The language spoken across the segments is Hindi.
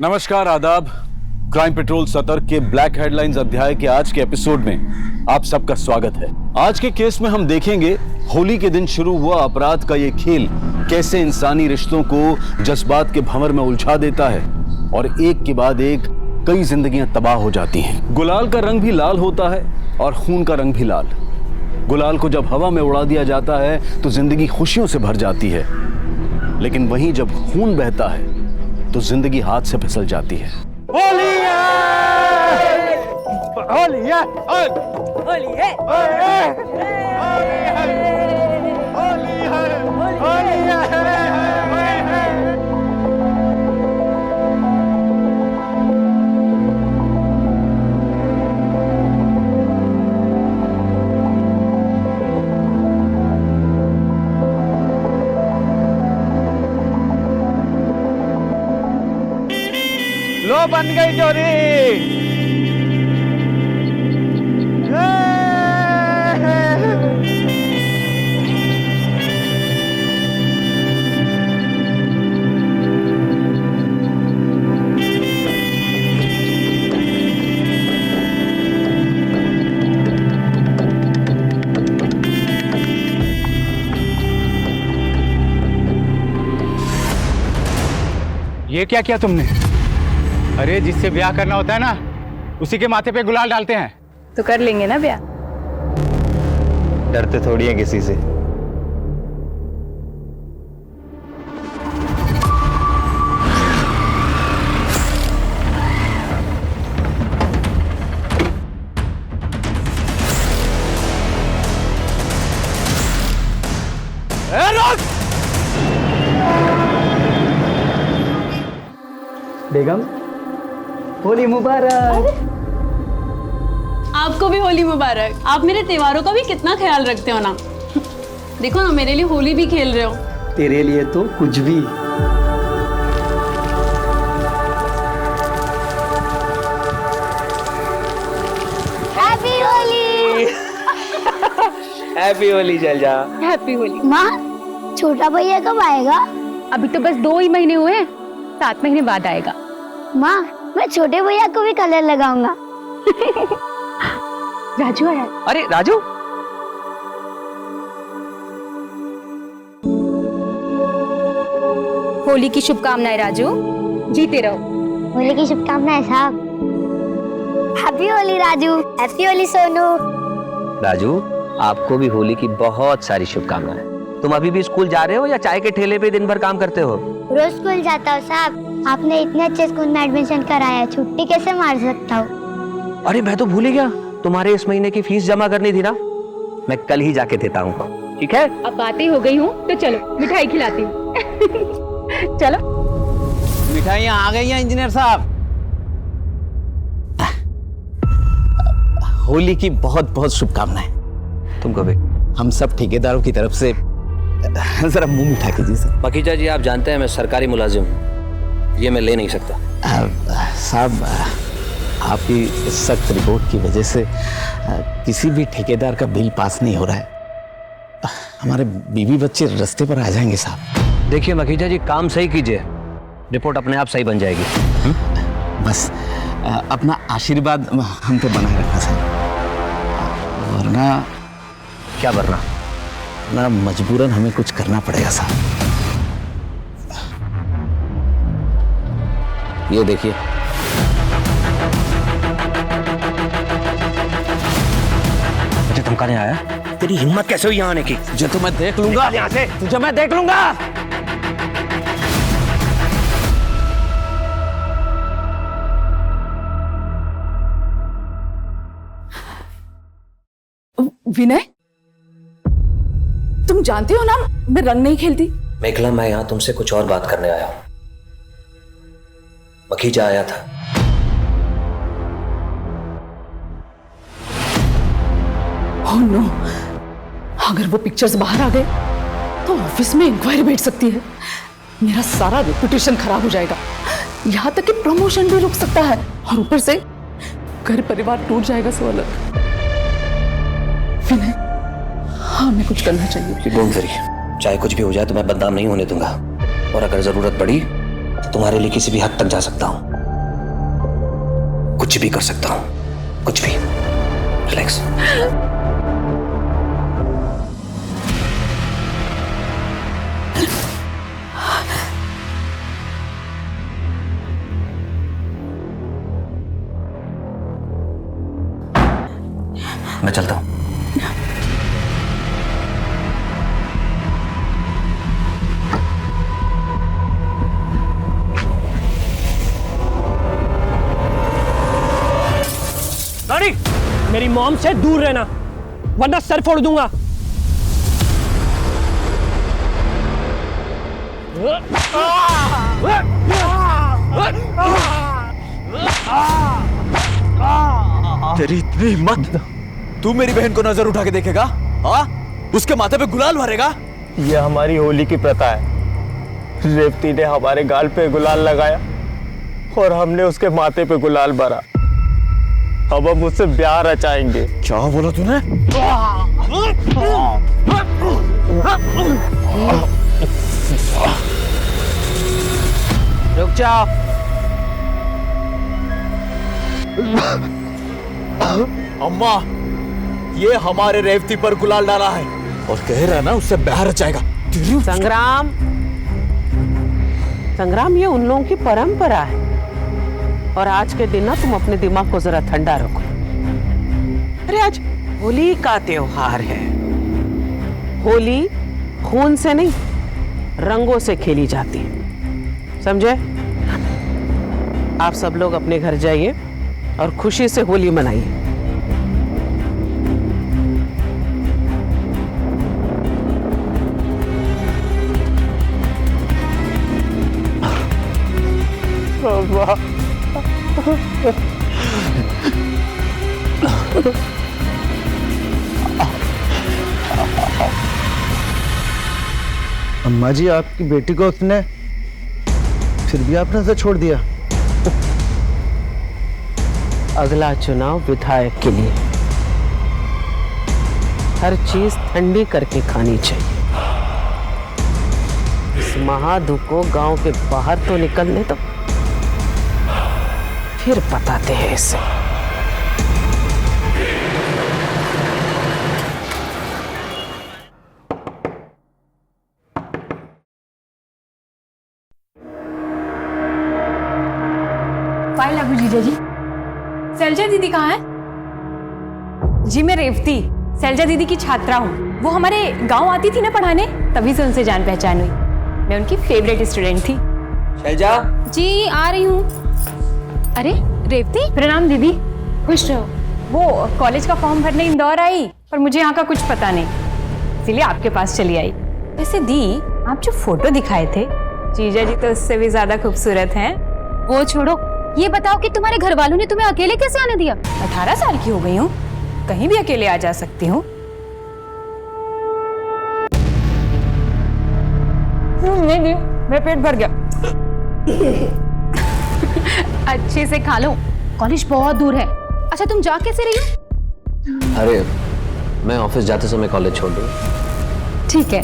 नमस्कार, आदाब। क्राइम पेट्रोल सतर्क के ब्लैक हेडलाइंस अध्याय के आज के एपिसोड में आप सबका स्वागत है। आज के केस में हम देखेंगे होली के दिन शुरू हुआ अपराध का ये खेल कैसे इंसानी रिश्तों को जज्बात के भंवर में उलझा देता है और एक के बाद एक कई जिंदगियां तबाह हो जाती हैं। गुलाल का रंग भी लाल होता है और खून का रंग भी लाल। गुलाल को जब हवा में उड़ा दिया जाता है तो जिंदगी खुशियों से भर जाती है, लेकिन वहीं जब खून बहता है तो जिंदगी हाथ से फिसल जाती है। होली है! होली है! होली है! होली है! होली है! होली है! लो बन गई चोरी। ये क्या किया तुमने? अरे जिससे ब्याह करना होता है ना, उसी के माथे पे गुलाल डालते हैं। तो कर लेंगे ना ब्याह। डरते थोड़ी है किसी से। बेगम, होली मुबारक। आपको भी होली मुबारक। आप मेरे त्योहारों का भी कितना ख्याल रखते हो ना। देखो ना, मेरे लिए होली भी खेल रहे हो। तेरे लिए तो कुछ भी। हैप्पी होली। हैप्पी होली चल जा। हैप्पी होली। माँ, छोटा भैया कब आएगा? अभी तो बस 2 ही महीने हुए, 7 महीने बाद आएगा। माँ, मैं छोटे भैया को भी कलर लगाऊंगा। राजू आया। अरे राजू, होली की शुभकामनाएं राजू। जीते रहो। होली की शुभकामनाएं साहब। हैप्पी होली राजू। हैप्पी होली सोनू। राजू आपको भी होली की बहुत सारी शुभकामनाएं। तुम अभी भी स्कूल जा रहे हो या चाय के ठेले पे दिन भर काम करते हो? रोज स्कूल जाता हूँ साहब। आपने इतने अच्छे स्कूल में एडमिशन कराया, छुट्टी कैसे मार सकता हूँ? अरे मैं तो भूल ही गया, तुम्हारे इस महीने की फीस जमा करनी थी ना। मैं कल ही जाके देता हूँ, ठीक है? अब बातें हो गई हूँ तो चलो मिठाई खिलाती हूँ। चलो। मिठाइयाँ आ गई हैं इंजीनियर साहब। होली की बहुत बहुत शुभकामनाएं। तुमको भी। हम सब ठेकेदारों की तरफ से जरा मुंह मीठा कीजिए सर। मखीजा जी, आप जानते हैं मैं सरकारी मुलाजिम, ये मैं ले नहीं सकता। साहब, आपकी सख्त रिपोर्ट की वजह से किसी भी ठेकेदार का बिल पास नहीं हो रहा है। हमारे बीवी बच्चे रास्ते पर आ जाएंगे साहब। देखिए मखीजा जी, काम सही कीजिए, रिपोर्ट अपने आप सही बन जाएगी। बस अपना आशीर्वाद हम पे बनाए रखना साहब, वरना क्या वरना? ना मजबूरन हमें कुछ करना पड़ेगा साहब। ये देखिए, मुझे तुमका नहीं आया? तेरी हिम्मत कैसे हुई यहाँ आने की? तुझे तो मैं देख लूंगा, यहाँ से। तुझे मैं देख लूंगा। विनय, तुम जानते हो ना मैं रंग नहीं खेलती। मेघला, मैं यहाँ तुमसे कुछ और बात करने आया हूँ। मखीजा आया था। ओह नो, अगर वो पिक्चर्स बाहर आ गए तो ऑफिस में इंक्वायरी बैठ सकती है। मेरा सारा रेपुटेशन खराब हो जाएगा, यहाँ तक कि प्रमोशन भी रुक सकता है, और ऊपर से घर परिवार टूट जाएगा सो अलग। विनय, हाँ, मैं कुछ करना चाहिए। डोंट वरी, चाहे कुछ भी हो जाए तो मैं बदनाम नहीं होने दूंगा, और अगर जरूरत पड़ी तो तुम्हारे लिए किसी भी हद तक जा सकता हूं, कुछ भी कर सकता हूं, कुछ भी। रिलैक्स। मैं चलता हूं। रानी, मेरी मॉम से दूर रहना वरना सर फोड़ दूंगा। तेरी इतनी हिम्मत, तू मेरी बहन को नजर उठा के देखेगा? हाँ, उसके माथे पे गुलाल भरेगा? यह हमारी होली की प्रथा है। रेवती ने हमारे गाल पे गुलाल लगाया और हमने उसके माथे पे गुलाल भरा। अब हम उससे ब्याह रचाएंगे। क्या बोला तूने? रुक जाओ। अम्मा, ये हमारे रेवती पर गुलाल डाला है और कह रहा है ना उससे ब्याह रचाएगा। संग्राम, संग्राम, ये उन लोगों की परंपरा है और आज के दिन ना तुम अपने दिमाग को जरा ठंडा रखो। अरे आज होली का त्योहार है। होली खून से नहीं, रंगों से खेली जाती है, समझे? आप सब लोग अपने घर जाइए और खुशी से होली मनाइए। अम्मा जी, आपकी बेटी को उसने फिर भी आपने उसे छोड़ दिया। अगला चुनाव विधायक के लिए हर चीज ठंडी करके खानी चाहिए। इस महाधुप को गांव के बाहर तो निकलने दो, फिर बताते हैं इसे। फाइल लागू जीजा जी। शैलजा दीदी कहाँ है? जी मैं रेवती, शैलजा दीदी की छात्रा हूँ। वो हमारे गांव आती थी ना पढ़ाने, तभी से उनसे जान पहचान हुई। मैं उनकी फेवरेट स्टूडेंट थी। शैलजा जी आ रही हूँ। अरे रेवती, प्रणाम दीदी। खुश रहो। वो कॉलेज का फॉर्म भरने इंदौर आई, पर मुझे यहाँ का कुछ पता नहीं, इसीलिए आपके पास चली आई। वैसे दी, आप जो फोटो दिखाए थे, जीजा जी तो उससे भी ज्यादा खूबसूरत हैं। वो छोड़ो, ये बताओ कि तुम्हारे घर वालों ने तुम्हें अकेले कैसे आने दिया? 18 साल की हो गई हूँ, कहीं भी अकेले आ जा सकती हूँ। नहीं, मेरा पेट भर गया। अच्छे से खा लो, कॉलेज बहुत दूर है। अच्छा तुम जा कैसे रही हो? अरे मैं ऑफिस जाते समय कॉलेज छोड़ दूँ। ठीक है,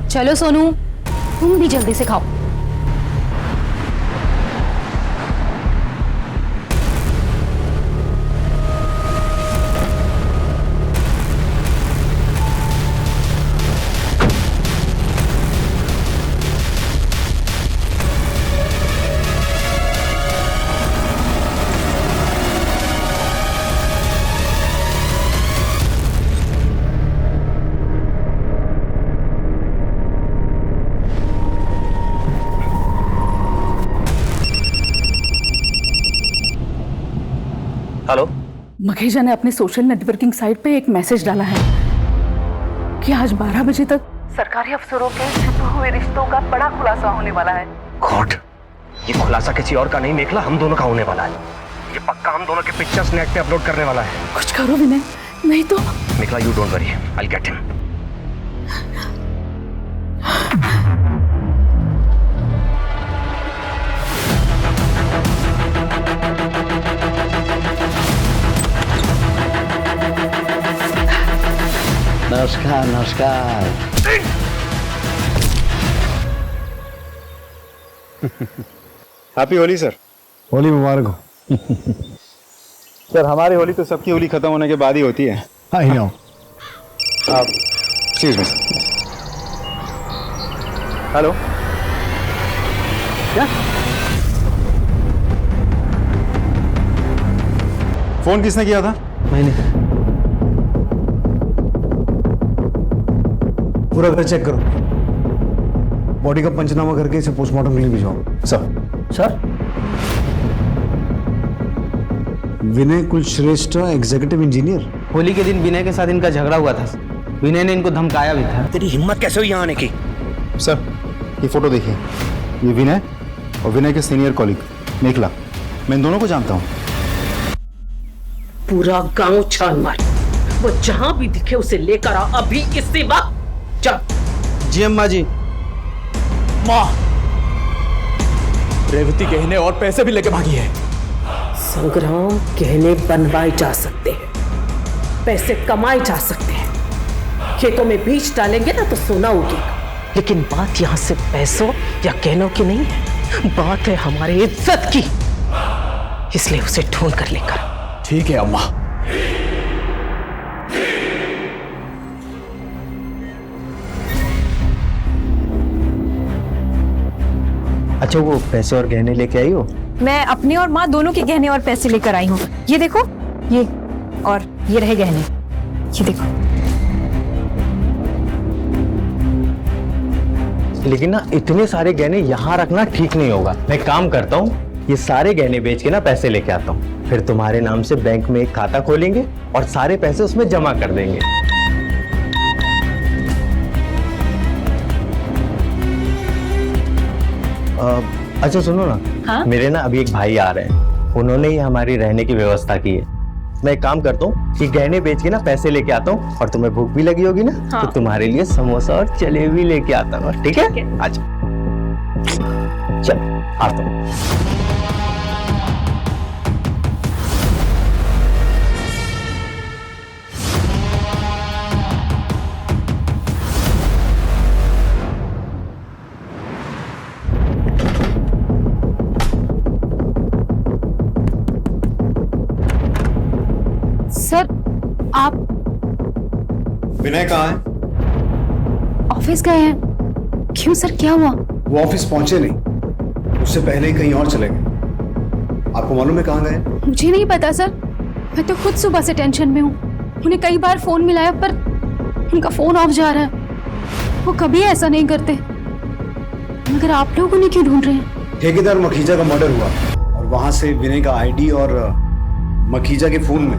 चलो सोनू, तुम भी जल्दी से खाओ। हेलो। मखेजा ने अपने सोशल नेटवर्किंग साइट पे एक मैसेज डाला है कि आज 12 बजे तक सरकारी अफसरों के छिपे हुए रिश्तों का बड़ा खुलासा होने वाला है। गॉड, ये खुलासा किसी और का नहीं मेखला, हम दोनों का होने वाला है। ये पक्का हम दोनों के पिक्चर्स नेट पे अपलोड करने वाला है। कुछ करो विनय, नहीं तो। Mekhala, you don't worry, I will get him. नमस्कार नमस्कार। Happy Holi sir. होली मुबारक हो। सर हमारी होली तो सबकी होली खत्म होने के बाद ही होती है। I know. आप एक्सक्यूज मी। हेलो, क्या फोन किसने किया था? मैंने। पूरा घर चेक करो, बॉडी का पंचनामा करके इसे पोस्टमार्टम के लिए भिजवाओ। सर विनय कुलश्रेष्ठ, एग्जीक्यूटिव इंजीनियर। होली के दिन विनय के साथ इनका झगड़ा हुआ था। विनय ने इनको धमकाया भी था। तेरी हिम्मत कैसे हुई यहाँ आने की? सर ये फोटो देखिए, ये विनय और विनय के सीनियर कॉलीग मेघला, मैं इन दोनों को जानता हूँ। पूरा गांव छान मार, वो जहां भी दिखे उसे लेकर आ अभी इसी वक्त। चल। जी अम्मा जी। माँ, रेवती गहने और पैसे भी लेके भागी है। संग्राम, गहने बनवाए जा सकते हैं, पैसे कमाए जा सकते हैं, खेतों में बीज डालेंगे ना तो सोना उगेगा, लेकिन बात यहां से पैसों या गहनों की नहीं है, बात है हमारी इज्जत की। इसलिए उसे ढूंढ कर लेकर। ठीक है अम्मा। अच्छा, वो पैसे और गहने लेके आई हो? मैं अपने और माँ दोनों के गहने और पैसे लेकर आई हूँ। ये देखो, ये और ये रहे गहने, ये देखो। लेकिन ना इतने सारे गहने यहाँ रखना ठीक नहीं होगा। मैं काम करता हूँ, ये सारे गहने बेच के ना पैसे लेके आता हूँ, फिर तुम्हारे नाम से बैंक में एक खाता खोलेंगे और सारे पैसे उसमें जमा कर देंगे। अच्छा सुनो ना। हाँ? मेरे ना अभी एक भाई आ रहे हैं, उन्होंने ही हमारी रहने की व्यवस्था की है। मैं एक काम करता हूँ कि गहने बेच के ना पैसे लेके आता हूँ, और तुम्हें भूख भी लगी होगी ना। हाँ। तो तुम्हारे लिए समोसा और जलेबी लेके आता हूँ, ठीक है? अच्छा चल आता हूँ। सर आप विनय कहाँ है? ऑफिस गए हैं। क्यों सर, क्या हुआ? वो ऑफिस पहुंचे नहीं, उससे पहले ही कहीं और चले गए। आपको मालूम है कहाँ गए? मुझे नहीं पता सर, मैं तो खुद सुबह से टेंशन में हूँ। उन्हें कई बार फोन मिलाया पर उनका फोन ऑफ जा रहा है। वो कभी ऐसा नहीं करते, मगर आप लोग उन्हें क्यों ढूंढ रहे हैं? ठेकेदार मखीजा का मर्डर हुआ और वहां से विनय का आईडी और मखीजा के फोन में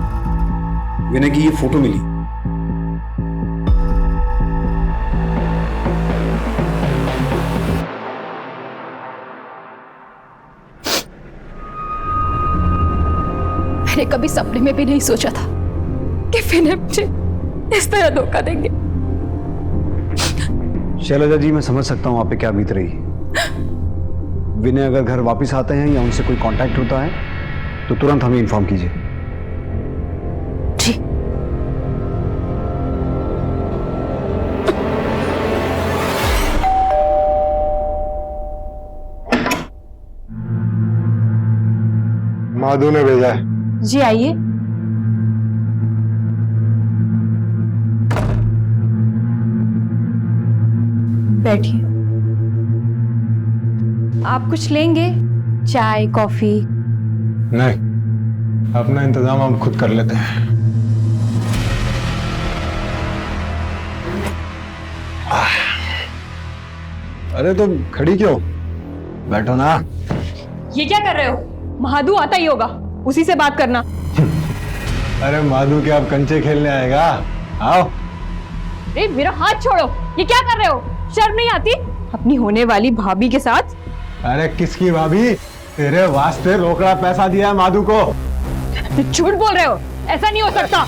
विनय की ये फोटो मिली। मैंने कभी सपने में भी नहीं सोचा था कि विनय मुझे इस तरह धोखा देंगे। शैलजा जी, मैं समझ सकता हूँ आप पे क्या बीत रही है। विनय अगर घर वापस आते हैं या उनसे कोई कांटेक्ट होता है तो तुरंत हमें इन्फॉर्म कीजिए। जी। माधु ने भेजा है। जी आइए। बैठिए। आप कुछ लेंगे? चाय, कॉफी? नहीं, अपना इंतजाम हम खुद कर लेते हैं। अरे तुम खड़ी क्यों? बैठो ना। ये क्या कर रहे हो? महादू आता ही होगा, उसी से बात करना। अरे माधु क्या आप कंचे खेलने आएगा? आओ। अरे मेरा हाथ छोड़ो, ये क्या कर रहे हो? शर्म नहीं आती अपनी होने वाली भाभी के साथ? अरे किसकी भाभी? तेरे वास्ते रोकड़ा पैसा दिया है माधु को। झूठ बोल रहे हो, ऐसा नहीं हो सकता।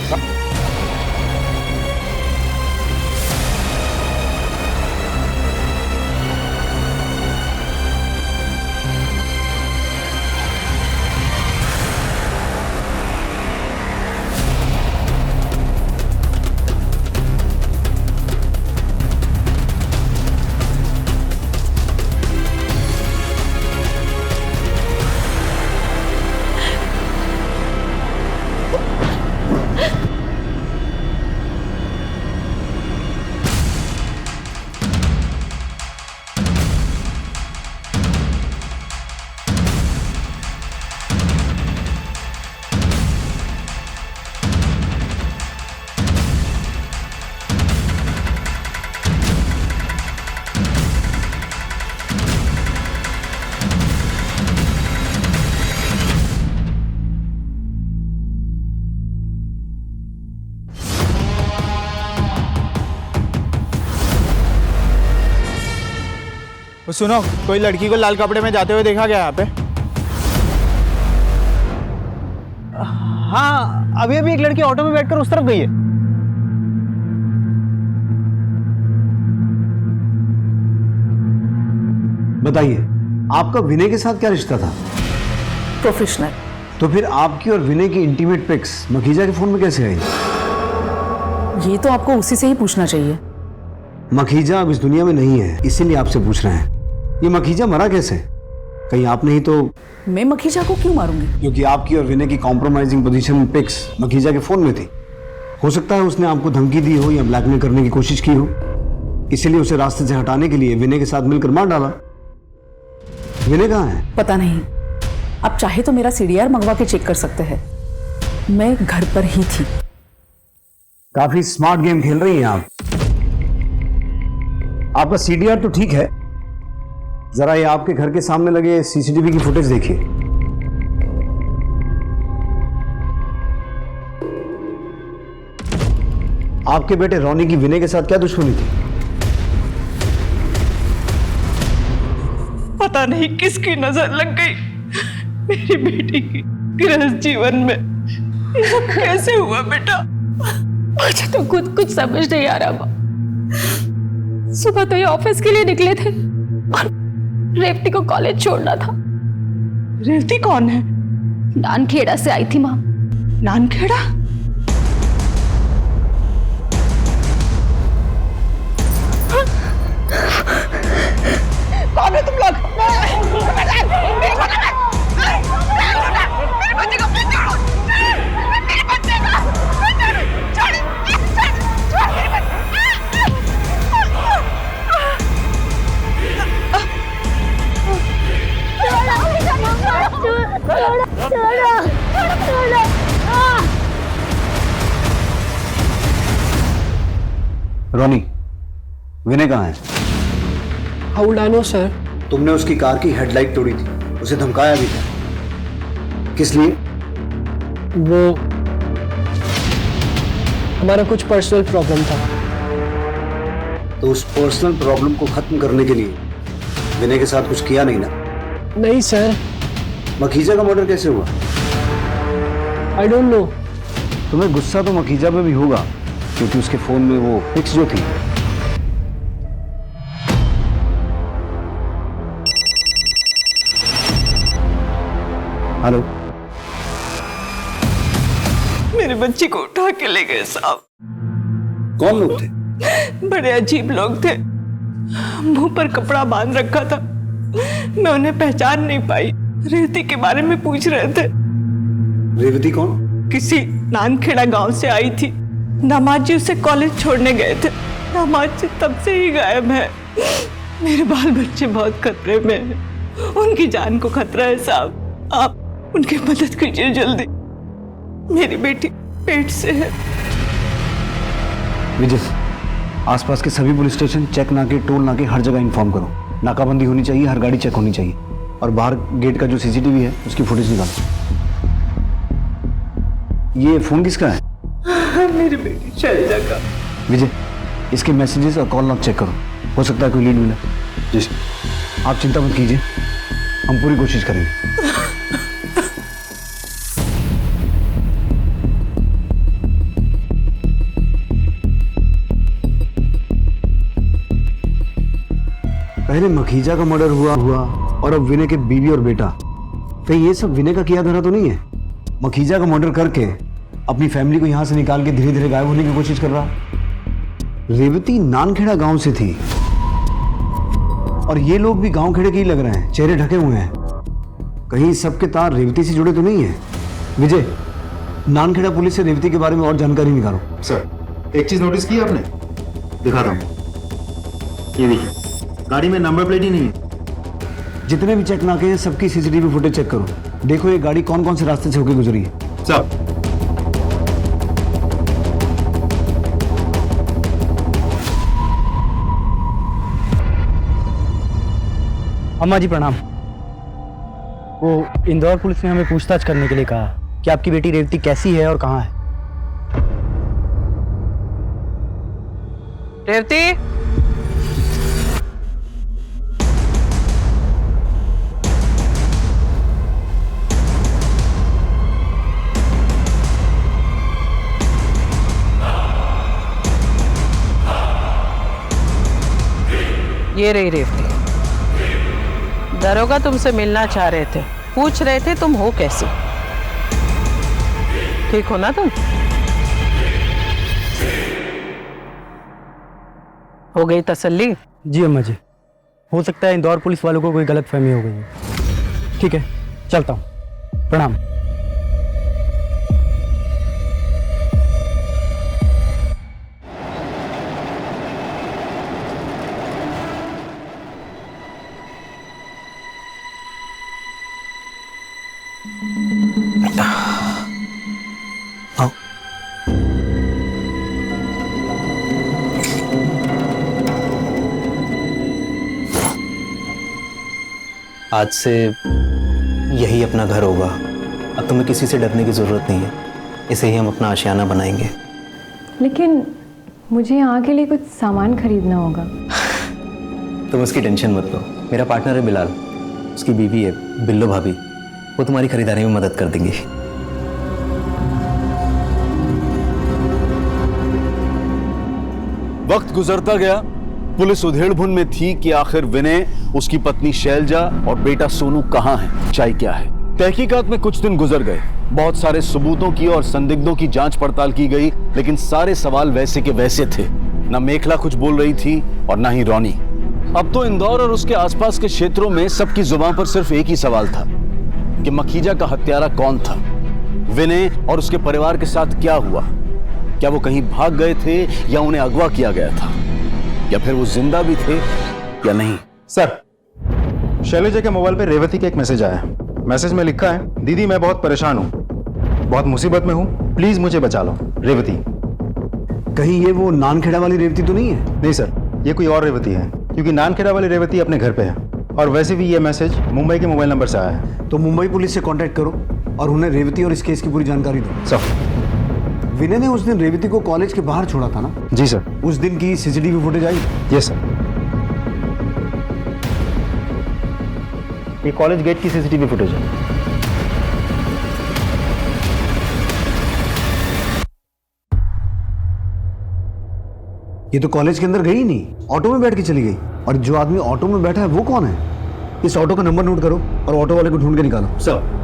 सुनो, कोई लड़की को लाल कपड़े में जाते हुए देखा गया यहाँ पे? हाँ, अभी अभी एक लड़की ऑटो में बैठकर उस तरफ गई है। बताइए, आपका विनय के साथ क्या रिश्ता था? प्रोफेशनल। तो फिर आपकी और विनय की इंटीमेट पिक्स मखीजा के फोन में कैसे आई? ये तो आपको उसी से ही पूछना चाहिए। मखीजा अब इस दुनिया में नहीं है, इसीलिए आपसे पूछ रहे हैं। ये मखीजा मरा कैसे? कहीं आप नहीं तो? मैं मखीजा को क्यों मारूंगी? क्योंकि आपकी और विनय की कॉम्प्रोमाइजिंग पोजीशन में पिक्स मखीजा के फोन में थी। हो सकता है उसने आपको धमकी दी हो या ब्लैकमेल करने की कोशिश की हो, इसीलिए उसे रास्ते से हटाने के लिए विनय के साथ मिलकर मार डाला। विनय कहाँ है? पता नहीं, आप चाहे तो मेरा सीडीआर मंगवा के चेक कर सकते हैं। मैं घर पर ही थी। काफी स्मार्ट गेम खेल रही हैं आप। आपका सीडीआर तो ठीक है, जरा ये आपके घर के सामने लगे सीसीटीवी की फुटेज देखिए। आपके बेटे रोनी की विनय के साथ क्या दुश्मनी थी? पता नहीं किसकी नजर लग गई मेरी बेटी की गृहस्थ जीवन में। ये सब कैसे हुआ बेटा? मुझे तो खुद कुछ समझ नहीं आ रहा माँ। सुबह तो ये ऑफिस के लिए निकले थे और रेवती को कॉलेज छोड़ना था। रेवती कौन है? नानखेड़ा से आई थी माँ। नानखेड़ा? कौन है तुम लोग? रोनी, विनय कहाँ है? How would I know sir? तुमने उसकी कार की हेडलाइट तोड़ी थी, उसे धमकाया भी था। किस लिए? वो हमारा कुछ पर्सनल प्रॉब्लम था। तो उस पर्सनल प्रॉब्लम को खत्म करने के लिए विनय के साथ कुछ किया नहीं ना? नहीं सर। मखीजा का मर्डर कैसे हुआ? I don't know. तुम्हें गुस्सा तो मखीजा पे भी होगा, क्योंकि उसके फोन में वो पिक्स जो थी। हेलो, मेरे बच्ची को उठा के ले गए साहब। कौन लोग थे? बड़े अजीब लोग थे, मुंह पर कपड़ा बांध रखा था। मैं उन्हें पहचान नहीं पाई। रेवती के बारे में पूछ रहे थे। रेवती कौन? किसी नानखेड़ा गांव से आई थी। दामाद जी उसे कॉलेज छोड़ने गए थे। दामाद जी तब से ही गायब है। मेरे बाल बच्चे बहुत खतरे में हैं। उनकी जान को खतरा है साहब। आप उनकी मदद कीजिए जल्दी। मेरी बेटी पेट से है। विजय, आसपास के सभी पुलिस स्टेशन, चेक नाके, टोल नाके, हर जगह इन्फॉर्म करो। नाकाबंदी होनी चाहिए, हर गाड़ी चेक होनी चाहिए। और बाहर गेट का जो सीसीटीवी है उसकी फुटेज निकालो। ये फोन किसका है? मेरी बेटी शैलजा का। विजय, इसके मैसेजेस और कॉल लॉग चेक करो, हो सकता है कोई लीड मिले। जी आप चिंता मत कीजिए, हम पूरी कोशिश करेंगे। पहले मखीजा का मर्डर हुआ और अब विनय के बीवी और बेटा। कहीं ये सब विनय का किया धरा तो नहीं है? मखीजा का मर्डर करके अपनी फैमिली को यहां से निकाल के धीरे धीरे गायब होने की कोशिश कर रहा। रेवती नानखेड़ा गांव से थी और ये लोग भी गांव खेड़े के ही लग रहे हैं, चेहरे ढके हुए हैं। कहीं सबके तार रेवती से जुड़े तो नहीं है? विजय, नानखेड़ा पुलिस से रेवती के बारे में और जानकारी निकालो। सर, एक चीज नोटिस की आपने? दिखाता हूँ। ये देखिए, गाड़ी में नंबर प्लेट ही नहीं है। जितने भी चेक नाके हैं सबकी सीसीटीवी फुटेज चेक करो। देखो ये गाड़ी कौन कौन से रास्ते से होकर गुजरी है। साहब, अम्मा जी प्रणाम। वो इंदौर पुलिस ने हमें पूछताछ करने के लिए कहा कि आपकी बेटी रेवती कैसी है और कहाँ है। रेवती, ये रही रेवती। दरोगा तुमसे मिलना चाह रहे थे, पूछ रहे थे तुम हो कैसे। ठीक हो ना तुम? हो गई तसल्ली? जी अम्मा जी, हो सकता है इंदौर पुलिस वालों को कोई गलतफहमी हो गई है। ठीक है, चलता हूँ। प्रणाम। आज से यही अपना घर होगा। अब तुम्हें किसी से डरने की ज़रूरत नहीं है। इसे ही हम अपना आशियाना बनाएंगे। लेकिन मुझे यहाँ के लिए कुछ सामान खरीदना होगा। तुम उसकी टेंशन मत लो। मेरा पार्टनर है बिलाल, उसकी बीवी है बिल्लो भाभी, वो तुम्हारी खरीदारी में मदद कर देंगी। वक्त गुजरता गया। पुलिस उधेड़बुन में थी कि आखिर विनय, उसकी पत्नी शैलजा और बेटा सोनू कहाँ है, चाय क्या है। तहकीकात में कुछ दिन गुजर गए। बहुत सारे सबूतों की और संदिग्धों की जांच पड़ताल की गई, लेकिन सारे सवाल वैसे के वैसे थे। न मेखला कुछ बोल रही थी और न ही रोनी। अब तो इंदौर और उसके आसपास के क्षेत्रों में सबकी जुबान पर सिर्फ एक ही सवाल था कि मखीजा का हत्यारा कौन था, विनय और उसके परिवार के साथ क्या हुआ। क्या वो कहीं भाग गए थे या उन्हें अगवा किया गया था, या फिर वो जिंदा भी थे या नहीं। सर, शैलजा के मोबाइल पे रेवती का एक मैसेज आया। मैसेज में लिखा है, दीदी मैं बहुत परेशान हूँ, बहुत मुसीबत में हूँ, प्लीज मुझे बचा लो। रेवती। कहीं ये वो नानखेड़ा वाली रेवती तो नहीं है? नहीं सर, ये कोई और रेवती है, क्योंकि नानखेड़ा वाली रेवती अपने घर पे है। और वैसे भी ये मैसेज मुंबई के मोबाइल नंबर से आया है। तो मुंबई पुलिस से कांटेक्ट करो और उन्हें रेवती और इस केस की पूरी जानकारी दो। सर, विनय ने उस दिन रेवती को कॉलेज के बाहर छोड़ा था ना? जी सर। उस दिन की CCTV footage I? Yes sir. ये कॉलेज गेट की सीसीटीवी फुटेज है। ये तो कॉलेज के अंदर गई नहीं, ऑटो में बैठ के चली गई। और जो आदमी ऑटो में बैठा है वो कौन है? इस ऑटो का नंबर नोट करो और ऑटो वाले को ढूंढ के निकालो। सर।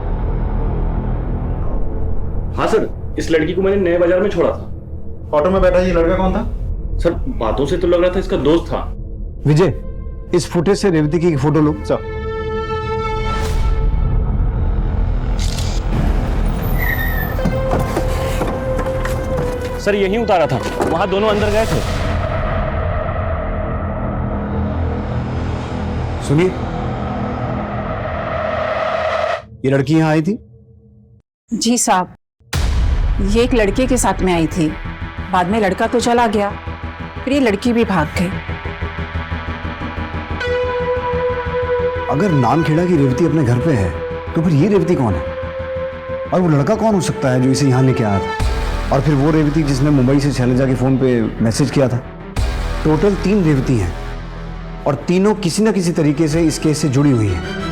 हाँ सर, इस लड़की को मैंने नए बाजार में छोड़ा था। ऑटो में बैठा ये लड़का कौन था? सर, बातों से तो लग रहा था इसका दोस्त था। विजय, इस फुटेज से रेवती की फोटो लो। सर। सर यहीं उतारा था, वहां दोनों अंदर गए थे। सुनिए, ये लड़की यहां आई थी? जी साहब, ये एक लड़के के साथ में आई थी। बाद में लड़का तो चला गया, फिर ये लड़की भी भाग गई। अगर नानखेड़ा की रेवती अपने घर पे है तो फिर ये रेवती कौन है? और वो लड़का कौन हो सकता है जो इसे यहां लेके आया था? और फिर वो रेवती जिसने मुंबई से शैलजा के फोन पे मैसेज किया था। टोटल 3 रेवती हैं और तीनों किसी न किसी तरीके से इस केस से जुड़ी हुई हैं।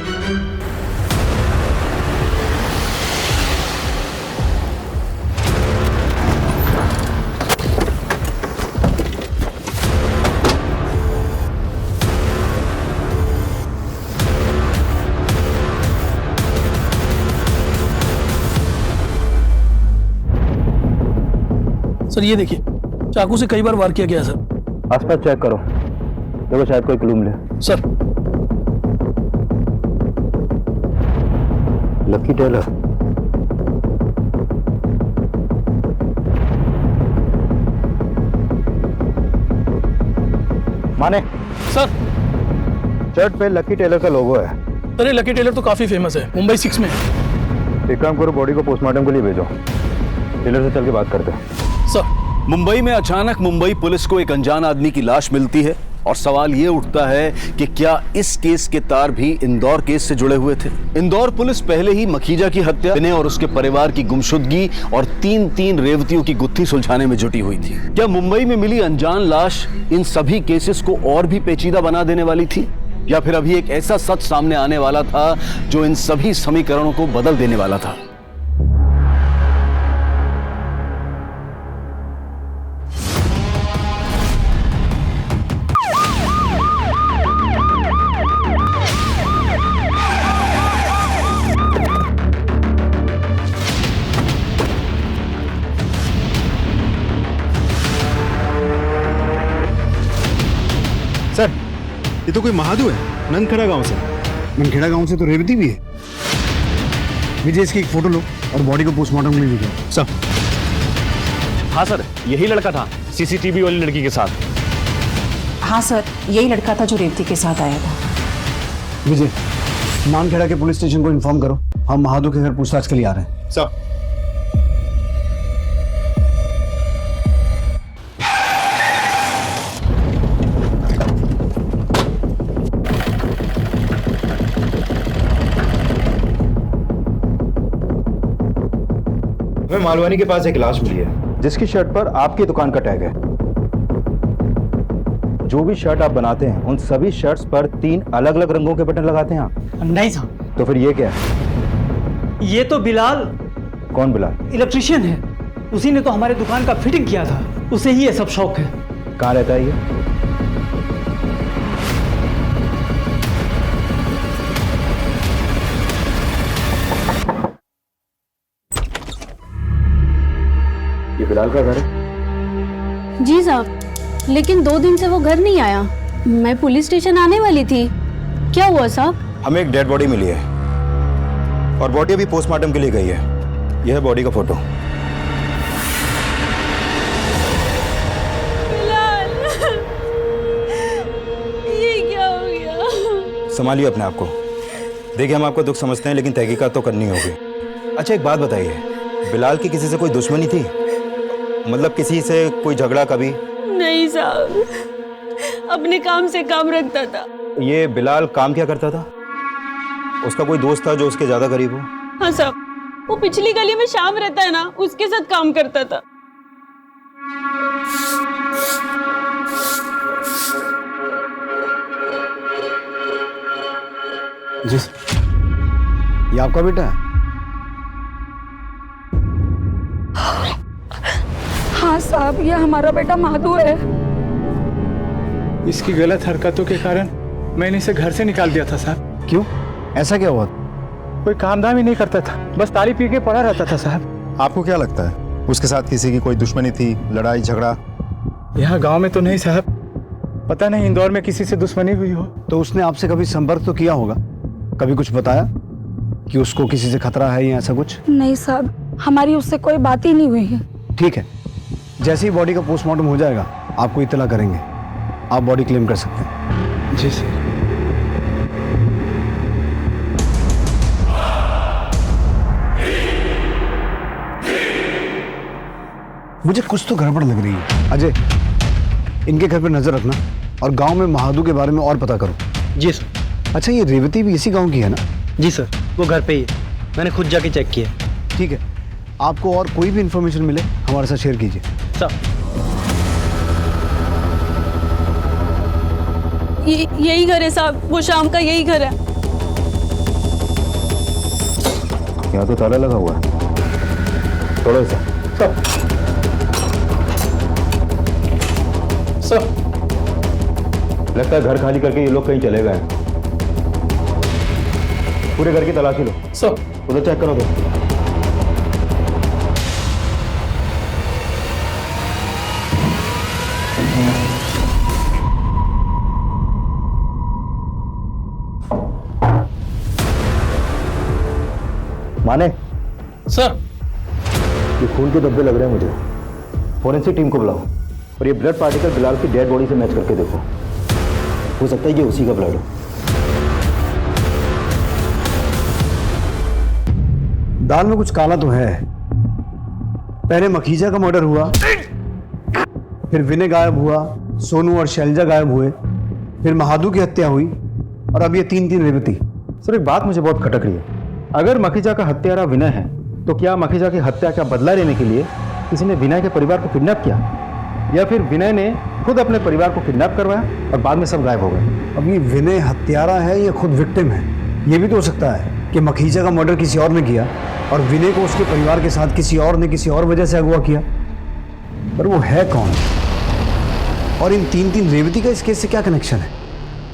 सर ये देखिए, चाकू से कई बार वार किया गया सर। आसपास चेक करो, देखो शायद कोई क्लू मिले। सर। Lucky tailor. माने सर, शर्ट पे लकी टेलर का लोगो है। सर ये लकी टेलर तो काफी फेमस है, मुंबई 6 में। एक काम करो, बॉडी को पोस्टमार्टम के लिए भेजो। टेलर से चल के बात करते हैं। सर। मुंबई में अचानक मुंबई पुलिस को एक अनजान आदमी की लाश मिलती है और सवाल ये उठता है कि क्या इस केस के तार भी इंदौर केस से जुड़े हुए थे। इंदौर पुलिस पहले ही मखीजा की हत्या, विनय और उसके परिवार की गुमशुदगी और 3 रेवतियों की गुत्थी सुलझाने में जुटी हुई थी। क्या मुंबई में मिली अनजान लाश इन सभी केसेस को और भी पेचीदा बना देने वाली थी, या फिर अभी एक ऐसा सच सामने आने वाला था जो इन सभी समीकरणों को बदल देने वाला था? ये तो कोई महादू है, नंदखेड़ा गांव से। मनखेड़ा गांव से तो रेवती भी है। विजय, इसकी एक फोटो लो और बॉडी को पोस्टमार्टम के लिए ले जाओ। सर। हाँ सर, यही लड़का था सीसीटीवी वाली लड़की के साथ। हाँ सर, यही लड़का था जो रेवती के साथ आया था। विजय, नानखेड़ा के पुलिस स्टेशन को इन्फॉर्म करो, हम महादू के घर पूछताछ के लिए आ रहे हैं। सर। हमें मालवानी के पास एक लाश मिली है जिसकी शर्ट पर आपकी दुकान का टैग है। जो भी शर्ट आप बनाते हैं उन सभी शर्ट्स पर 3 अलग अलग रंगों के बटन लगाते हैं आप? नहीं साहब। तो फिर ये क्या है? ये तो बिलाल। कौन बिलाल? इलेक्ट्रिशियन है, उसी ने तो हमारे दुकान का फिटिंग किया था, उसे ही ये सब शौक है। कहाँ रहता है ये बिलाल का घर है? जी साहब, लेकिन 2 दिन से वो घर नहीं आया। मैं पुलिस स्टेशन आने वाली थी। क्या हुआ साहब? हमें एक डेड बॉडी मिली है और बॉडी अभी पोस्टमार्टम के लिए गई है। यह है बॉडी का फोटो। ये क्या हो गया? संभालिए अपने आप को। देखिए, हम आपका दुख समझते हैं लेकिन तहकीकात तो करनी होगी। अच्छा, एक बात बताइए, बिलाल की किसी से कोई दुश्मनी थी? मतलब किसी से कोई झगड़ा कभी? नहीं साहब, अपने काम से काम रखता था। ये बिलाल काम क्या करता था? उसका कोई दोस्त था जो उसके ज्यादा करीब हो? हाँ साहब, वो पिछली गली में शाम रहता है ना, उसके साथ काम करता था। जी ये आपका बेटा है? हाँ साहब, ये हमारा बेटा महादू है। इसकी गलत हरकतों के कारण मैंने इसे घर से निकाल दिया था साहब। क्यों? ऐसा क्या हुआ? कोई काम धाम ही नहीं करता था, बस ताली पी के पड़ा रहता था साहब। आपको क्या लगता है उसके साथ किसी की कोई दुश्मनी थी, लड़ाई झगड़ा? यहाँ गांव में तो नहीं साहब, पता नहीं इंदौर में किसी से दुश्मनी हुई हो। तो उसने आपसे कभी संपर्क तो किया होगा? कभी कुछ बताया कि उसको किसी से खतरा है या ऐसा कुछ? नहीं साहब, हमारी उससे कोई बात ही नहीं हुई है। ठीक है, जैसे ही बॉडी का पोस्टमार्टम हो जाएगा आपको इत्तला करेंगे, आप बॉडी क्लेम कर सकते हैं। जी सर। मुझे कुछ तो गड़बड़ लग रही है। अजय, इनके घर पर नजर रखना और गांव में महादू के बारे में और पता करो। जी सर। अच्छा, ये रेवती भी इसी गांव की है ना? जी सर, वो घर पे ही है, मैंने खुद जाके चेक किया। ठीक है, आपको और कोई भी इंफॉर्मेशन मिले हमारे साथ शेयर कीजिए। सर। यही घर है साहब, वो शाम का यही घर है। यहाँ तो ताला लगा हुआ है। थोड़ा सा सर। लगता है घर खाली करके ये लोग कहीं चले गए। पूरे घर की तलाशी लो। सर। उधर चेक करो तो। माने सर, ये खून के धब्बे लग रहे हैं मुझे। फोरेंसिक टीम को बुलाओ और ये ब्लड पार्टिकल बिलाल की डेड बॉडी से मैच करके देखो। हो सकता है ये उसी का ब्लड हो। दाल में कुछ काला तो है। पहले मखीजा का मर्डर हुआ, फिर विनय गायब हुआ, सोनू और शैलजा गायब हुए, फिर महादू की हत्या हुई और अब ये 3 रेवती। सर, एक बात मुझे बहुत खटक रही है। अगर मखीजा का हत्यारा विनय है तो क्या मखीजा की हत्या का बदला लेने के लिए किसी ने विनय के परिवार को किडनैप किया, या फिर विनय ने खुद अपने परिवार को किडनैप करवाया और बाद में सब गायब हो गए? अब ये विनय हत्यारा है या खुद विक्टिम है? ये भी तो हो सकता है कि मखीजा का मर्डर किसी और ने किया और विनय को उसके परिवार के साथ किसी और ने किसी और वजह से अगवा किया। पर वो है कौन? और इन 3 रेवती का इस केस से क्या कनेक्शन है?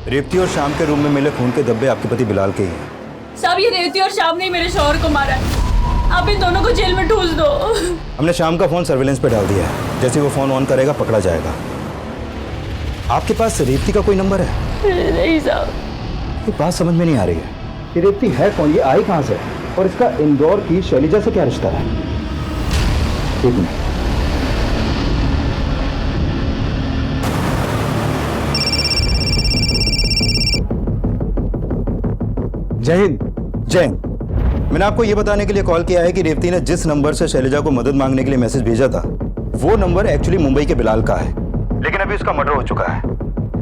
रेवती और शाम के रूम में मिले खून के धब्बे आपके पति बिलाल के ही हैं। साहब, ये रेवती और शाम ने मेरे शौहर को मारा है। आप इन दोनों को जेल में ठूस दो। हमने शाम का फोन सर्विलेंस पे डाल दिया है। जैसे वो फोन ऑन करेगा पकड़ा जाएगा। आपके पास रेवती का कोई नंबर है? नहीं साहब। ये बात समझ में नहीं आ रही है। ये रेवती है कौन, ये आई कहाँ से, और इसका इंदौर की शैलिजा से क्या रिश्ता है? एक मिनट। जय हिंद। जय हिंद। मैंने आपको यह बताने के लिए कॉल किया है कि रेवती ने जिस नंबर से शैलिजा को मदद मांगने के लिए मैसेज भेजा था, वो नंबर एक्चुअली मुंबई के बिलाल का है, लेकिन अभी उसका मर्डर हो चुका है।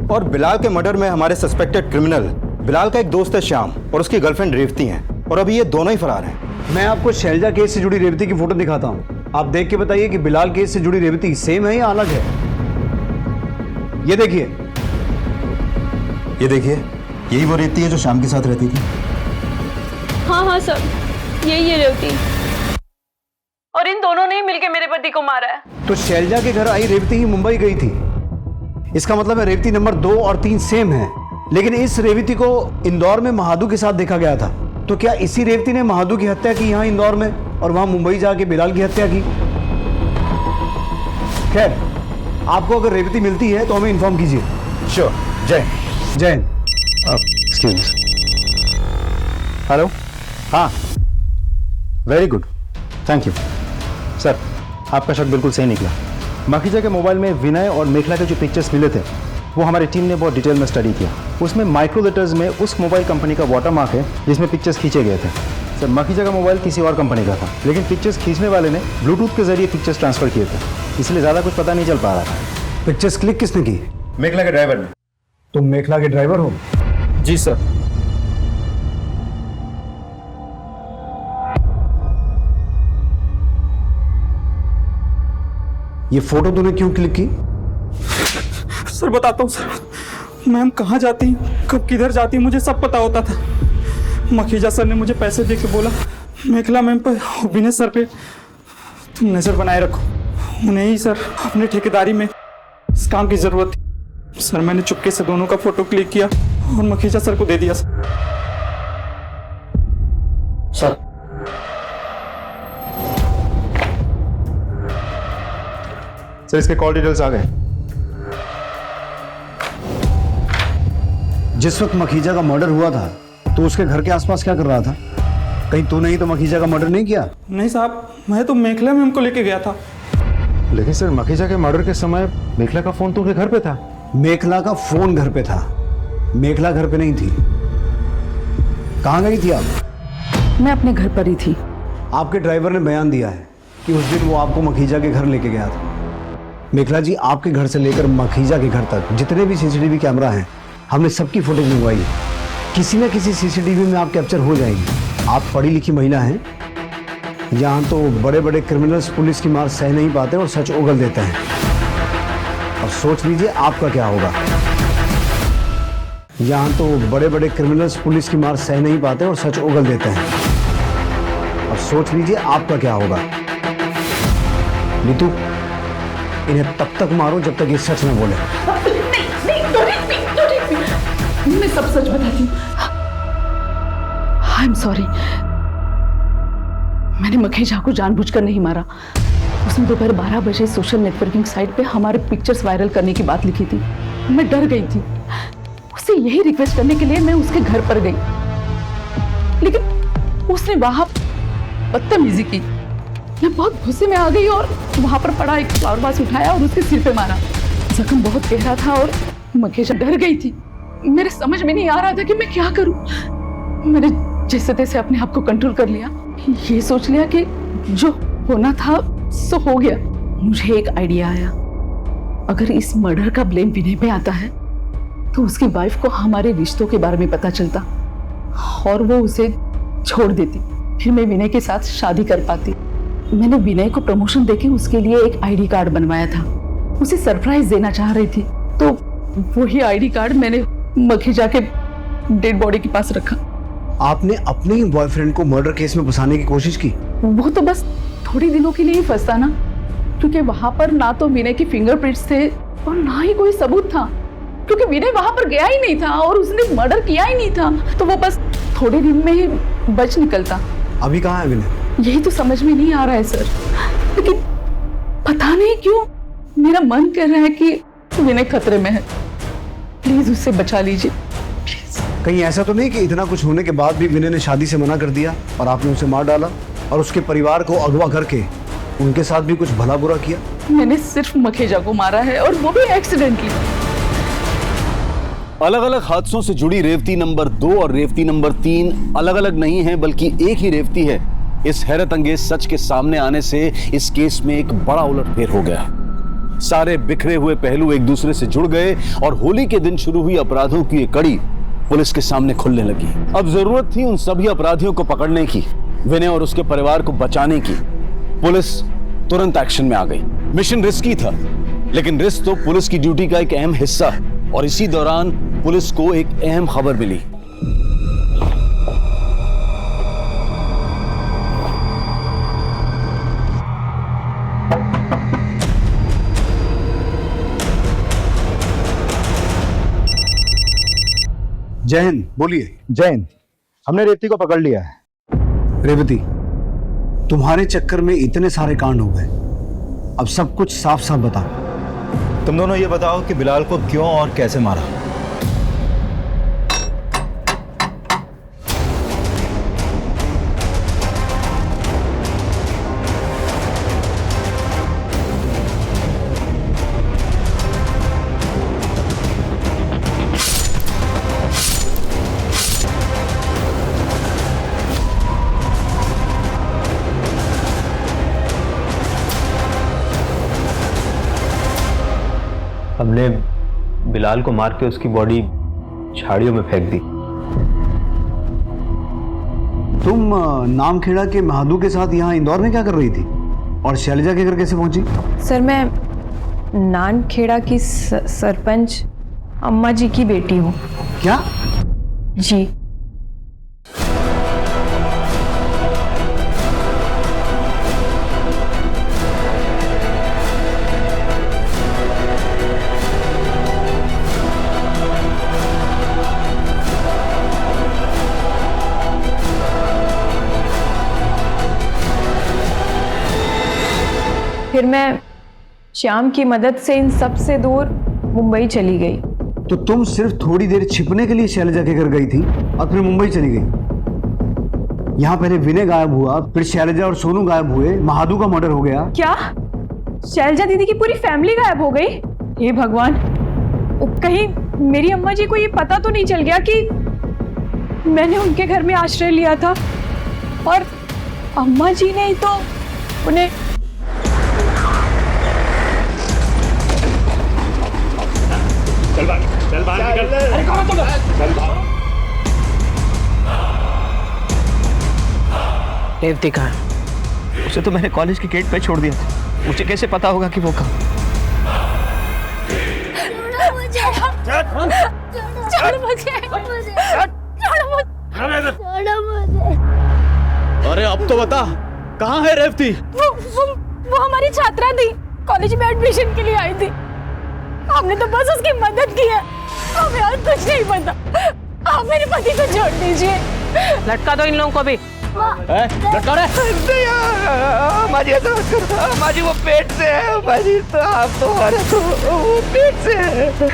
और बिलाल के मर्डर में हमारे सस्पेक्टेड क्रिमिनल बिलाल का एक दोस्त है श्याम, और उसकी गर्लफ्रेंड रेवती है, और अभी ये दोनों ही फरार हैं। मैं आपको शैलिजा केस से जुड़ी रेवती की फोटो दिखाता हूँ, आप देख के बताइए कि बिलाल केस से जुड़ी रेवती सेम है या अलग है। ये देखिए, ये देखिए, यही वो रेवती है जो श्याम के साथ रहती थी। हाँ हाँ सर, यही है रेवती, और इन दोनों ने ही मिलकर मेरे पति को मारा है। तो शैलिजा के घर आई रेवती ही मुंबई गई थी, इसका मतलब है रेवती नंबर 2 और 3 सेम है, लेकिन इस रेवती को इंदौर में महादू के साथ देखा गया था। तो क्या इसी रेवती ने महादू की हत्या की यहाँ इंदौर में, और वहां मुंबई जाके बिलाल की हत्या की? खैर, आपको अगर रेवती मिलती है तो हमें इन्फॉर्म कीजिए। श्योर। जय जय। Excuse me. हेलो। हाँ, very good, thank you sir. आपका शक बिल्कुल सही निकला। माखीजा के मोबाइल में विनय और मेखला के जो पिक्चर्स मिले थे, वो हमारी टीम ने बहुत डिटेल में स्टडी किया। उसमें माइक्रो लेटर्स में उस मोबाइल कंपनी का वाटरमार्क है जिसमें पिक्चर्स खींचे गए थे। सर, माखीजा का मोबाइल किसी और कंपनी का था, लेकिन पिक्चर्स खींचने वाले ने ब्लूटूथ के जरिए पिक्चर्स ट्रांसफर किए थे, इसलिए ज़्यादा कुछ पता नहीं चल पा रहा था। पिक्चर्स क्लिक किसने की? मेखला के ड्राइवर ने। तुम मेखला के ड्राइवर हो? जी सर। ये फोटो तूने क्यों क्लिक की? सर बताता हूँ सर, मैम कहाँ जाती कब किधर जाती मुझे सब पता होता था। मखीजा सर ने मुझे पैसे दे के बोला मेखला मैम पर, विनय सर पे तुम नज़र बनाए रखो, उन्हें ही सर अपने ठेकेदारी में इस काम की ज़रूरत थी। सर मैंने चुपके से दोनों का फोटो क्लिक किया और मखीजा सर को दे दिया। सर सर, इसके कॉल डिटेल्स आ गए। जिस वक्त मखीजा का मर्डर हुआ था तो उसके घर के आसपास क्या कर रहा था? कहीं तूने ही तो मखीजा का मर्डर नहीं किया? नहीं साहब, मैं तो मेखला मैम को लेके गया था। लेकिन सर, मखीजा के मर्डर के समय मेखला का फोन तो उनके घर पे था। मेखला का फोन घर पे था, मेखला घर पे नहीं थी। कहाँ गई थी आप? मैं अपने घर पर ही थी। आपके ड्राइवर ने बयान दिया है कि उस दिन वो आपको मखीजा के घर लेके गया था। मेखला जी, आपके घर से लेकर मखीजा के घर तक जितने भी सीसीटीवी कैमरा हैं, हमने सबकी फुटेज मंगवाई है। किसी न किसी सीसीटीवी में आप कैप्चर हो जाएंगी। आप पढ़ी लिखी महिला हैं, यहाँ तो बड़े बड़े क्रिमिनल्स पुलिस की मार सह नहीं पाते और सच उगल देते हैं। अब सोच लीजिए आपका क्या होगा। यहाँ तो बड़े बड़े क्रिमिनल्स पुलिस की मार सह नहीं पाते और सच उगल देते हैं। अब सोच लीजिए आपका क्या होगा। नीतू, इन्हें तब तक मारो जब तक ये सच न बोले। मैं सब सच बताती हूँ। आई एम सॉरी, मैंने मखीजा को जानबूझकर नहीं मारा। उसने दोपहर 12 बजे सोशल नेटवर्किंग साइट पे हमारे पिक्चर्स वायरल करने की बात लिखी थी। मैं डर गई थी। उससे यही रिक्वेस्ट करने के लिए मैं उसके घर पर गई, लेकिन उसने वहां बदतमीजी की। मैं बहुत गुस्से में आ गई और वहां पर पड़ा एक फ्लावर वास उठाया और उसके सिर पे मारा। जख्म बहुत गहरा था और मखीजा डर गई थी। मेरे समझ में नहीं आ रहा था कि मैं क्या करूं। मैंने जैसे तैसे अपने आप को कंट्रोल कर लिया, ये सोच लिया कि जो होना था सो हो गया। मुझे एक आइडिया आया, अगर इस मर्डर का ब्लेम विनय पे आता है तो उसकी वाइफ को हमारे रिश्तों के बारे में पता चलता और वो उसे छोड़ देती, फिर मैं विनय के साथ शादी कर पाती। मैंने विनय को प्रमोशन देके उसके लिए एक आईडी कार्ड बनवाया था। उसे सरप्राइज देना चाह रही थी, तो वही आईडी कार्ड मैंने मखीजा के डेड बॉडी के पास रखा। आपने अपने ही बॉयफ्रेंड को मर्डर केस में फंसाने की कोशिश की? वो तो बस थोड़ी दिनों के लिए ही फंसा ना, क्योंकि वहां पर ना तो विनय के फिंगरप्रिंट्स थे और ना ही कोई सबूत था, क्योंकि विनय वहां पर गया ही नहीं था और उसने मर्डर किया ही नहीं था, तो वो बस थोड़े दिन में ही बच निकलता। अभी कहाँ है विनय? यही तो समझ में नहीं आ रहा है सर, लेकिन पता नहीं क्यों मेरा मन कर रहा है कि विनय खतरे में है। प्लीज उससे बचा लीजिए। कहीं ऐसा तो नहीं कि इतना कुछ होने के बाद भी विनय ने शादी से मना कर दिया और आपने उसे मार डाला और उसके परिवार को अगवा करके उनके साथ भी कुछ भला बुरा किया? मैंने सिर्फ मखेजा को मारा है और वो भी एक्सीडेंटली। अलग अलग हादसों से जुड़ी रेवती नंबर 2 और रेवती नंबर 3 अलग अलग नहीं है, बल्कि एक ही रेवती है। इस हैरत अंगेज सच के सामने आने से इस केस में एक बड़ा उलटफेर हो गया। सारे बिखरे हुए पहलू एक दूसरे से जुड़ गए और होली के दिन शुरू हुई अपराधों की एक कड़ी पुलिस के सामने खुलने लगी। अब जरूरत थी उन सभी अपराधियों को पकड़ने की, विनय और उसके परिवार को बचाने की। पुलिस तुरंत एक्शन में आ गई। मिशन रिस्की था, लेकिन रिस्क तो पुलिस की ड्यूटी का एक अहम हिस्सा है। और इसी दौरान पुलिस को एक अहम खबर मिली। जय हिंद। बोलिए। जय हिंद। हमने रेवती को पकड़ लिया है। रेवती, तुम्हारे चक्कर में इतने सारे कांड हो गए, अब सब कुछ साफ साफ बताओ। तुम दोनों ये बताओ कि बिलाल को क्यों और कैसे मारा? हमने बिलाल को मार के उसकी बॉडी झाड़ियों में फेंक दी। तुम नामखेड़ा के महादू के साथ यहाँ इंदौर में क्या कर रही थी और शैलजा के घर कैसे पहुंची? सर, मैं नानखेड़ा की सरपंच अम्मा जी की बेटी हूँ। क्या? जी। फिर मैं श्याम की मदद से इन सब से दूर मुंबई चली गई। तो तुम सिर्फ थोड़ी देर छिपने के लिए शैलजा के घर गई थी और फिर मुंबई चली गई। यहाँ पहले विनय गायब हुआ, फिर शैलजा और सोनू गायब हुए, महादू का मर्डर हो गया। क्या शैलजा दीदी की पूरी फैमिली गायब हो गई? हे भगवान, कहीं मेरी अम्मा जी को ये पता तो नहीं चल गया कि मैंने उनके घर में आश्रय लिया था और अम्मा जी ने ही तो उन्हें। चल बाहर निकल। अरे कौन है तुम? चल भाग। रेवती कहाँ है? उसे तो मैंने कॉलेज के गेट पे छोड़ दिया था। मुझे कैसे पता होगा कि वो कहाँ? अरे अब तो बता, कहाँ है रेवती? वो हमारी छात्रा थी, कॉलेज में एडमिशन के लिए आई थी। हमने तो बस उसकी मदद की है, हमें और कुछ नहीं पता। आप मेरे पति को छोड़ दीजिए। लटका दो इन लोगों को भी। लटका रहे? माजी ऐसा मत करो। माजी वो पेट से है। माजी तो आप तो वो पेट से है।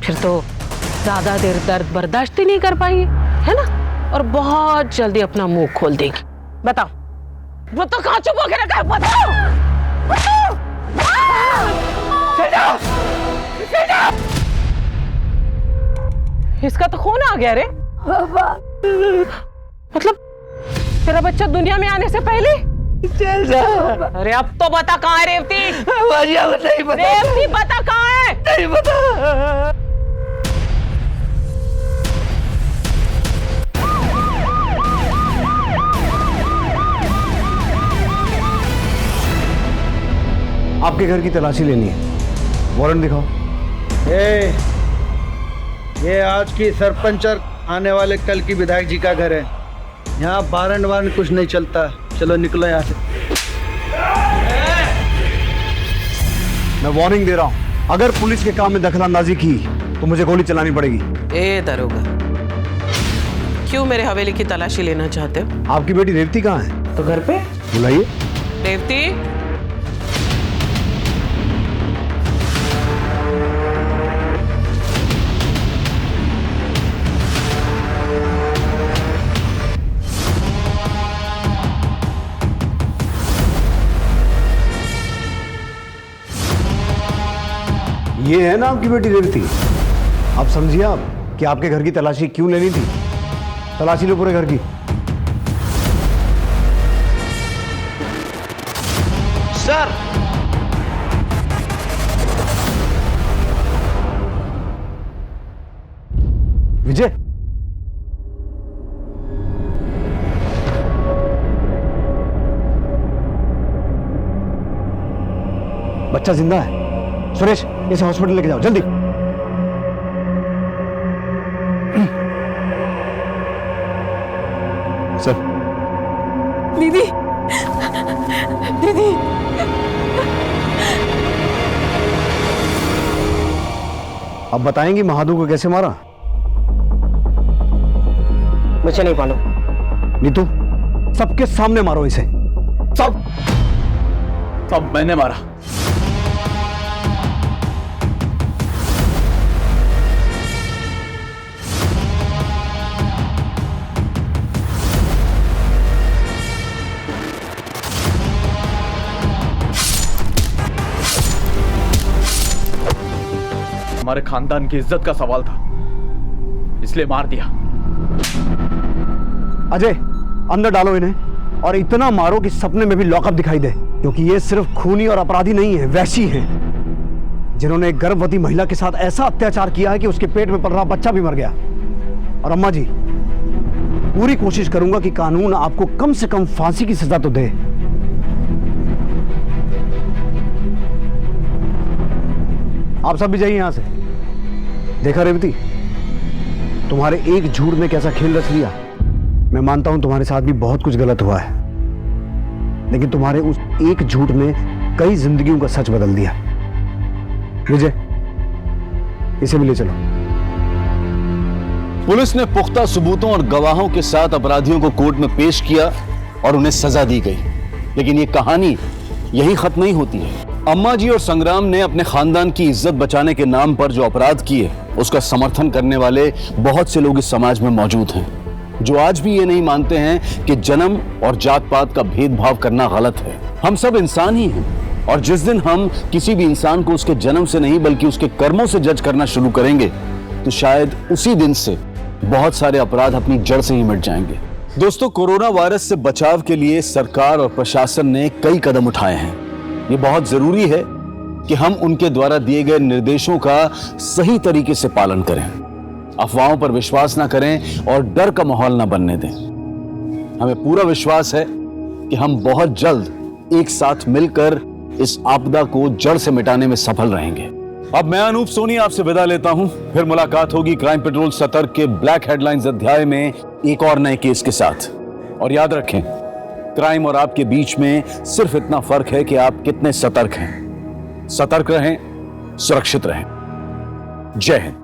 फिर तो ज्यादा देर दर्द बर्दाश्त ही नहीं कर पाएंगे, है ना? और बहुत जल्दी अपना मुंह खोल देगी। बताओ, वो तो कहाँ चुप होकर रखा है? बताओ। इसका तो खून आ गया रे। मतलब तेरा बच्चा दुनिया में आने से पहले चल जा। अरे अब तो बता कहाँ है रेवती? नहीं पता। रेवती बता कहाँ है? नहीं पता। आपके घर की तलाशी लेनी है, वारंट दिखाओ। ये आज की सरपंच और आने वाले कल की विधायक जी का घर है। यहाँ वारंट कुछ नहीं चलता। चलो निकलो यहाँ से। मैं वार्निंग दे रहा हूँ, अगर पुलिस के काम में दखलंदाजी की तो मुझे गोली चलानी पड़ेगी। ए दरोगा, क्यों मेरे हवेली की तलाशी लेना चाहते हो? आपकी बेटी रेवती कहाँ है? तो घर पे। बुलाइए। रेवती, ये है ना आपकी बेटी रेवती। आप समझिए आप कि आपके घर की तलाशी क्यों लेनी थी। तलाशी लो पूरे घर की। सर विजय, बच्चा जिंदा है। सुरेश, इसे हॉस्पिटल लेके जाओ जल्दी। सर। दीदी, दीदी, अब बताएंगी महादू को कैसे मारा? मुझे नहीं मालूम। नीतू, सबके सामने मारो इसे। सब मैंने मारा। हमारे खानदान की इज्जत का सवाल था, इसलिए मार दिया। अजय, अंदर डालो इन्हें और इतना मारो कि सपने में भी लॉकअप दिखाई दे, क्योंकि ये सिर्फ खूनी और अपराधी नहीं है, वैसी है जिन्होंने एक गर्भवती महिला के साथ ऐसा अत्याचार किया है कि उसके पेट में पल रहा बच्चा भी मर गया। और अम्मा जी, पूरी कोशिश करूंगा कि कानून आपको कम से कम फांसी की सजा तो दे। आप सब भी जाइए यहां से। देखा रेवती, तुम्हारे एक झूठ ने कैसा खेल रच लिया। मैं मानता हूं तुम्हारे साथ भी बहुत कुछ गलत हुआ है, लेकिन तुम्हारे उस एक झूठ ने कई जिंदगियों का सच बदल दिया। विजय, इसे भी ले चलो। पुलिस ने पुख्ता सबूतों और गवाहों के साथ अपराधियों को कोर्ट में पेश किया और उन्हें सजा दी गई। लेकिन ये कहानी यही खत्म नहीं होती है। अम्मा जी और संग्राम ने अपने खानदान की इज्जत बचाने के नाम पर जो अपराध किए, उसका समर्थन करने वाले बहुत से लोग इस समाज में मौजूद हैं, जो आज भी ये नहीं मानते हैं कि जन्म और जात पात का भेदभाव करना गलत है। हम सब इंसान ही हैं, और जिस दिन हम किसी भी इंसान को उसके जन्म से नहीं बल्कि उसके कर्मों से जज करना शुरू करेंगे, तो शायद उसी दिन से बहुत सारे अपराध अपनी जड़ से ही मिट जाएंगे। दोस्तों, कोरोना वायरस से बचाव के लिए सरकार और प्रशासन ने कई कदम उठाए हैं। ये बहुत जरूरी है कि हम उनके द्वारा दिए गए निर्देशों का सही तरीके से पालन करें, अफवाहों पर विश्वास ना करें और डर का माहौल ना बनने दें। हमें पूरा विश्वास है कि हम बहुत जल्द एक साथ मिलकर इस आपदा को जड़ से मिटाने में सफल रहेंगे। अब मैं अनूप सोनी आपसे विदा लेता हूं। फिर मुलाकात होगी क्राइम पेट्रोल सतर्क के ब्लैक हेडलाइंस अध्याय में एक और नए केस के साथ। और याद रखें, क्राइम और आपके बीच में सिर्फ इतना फर्क है कि आप कितने सतर्क हैं। सतर्क रहें, सुरक्षित रहें। जय हिंद।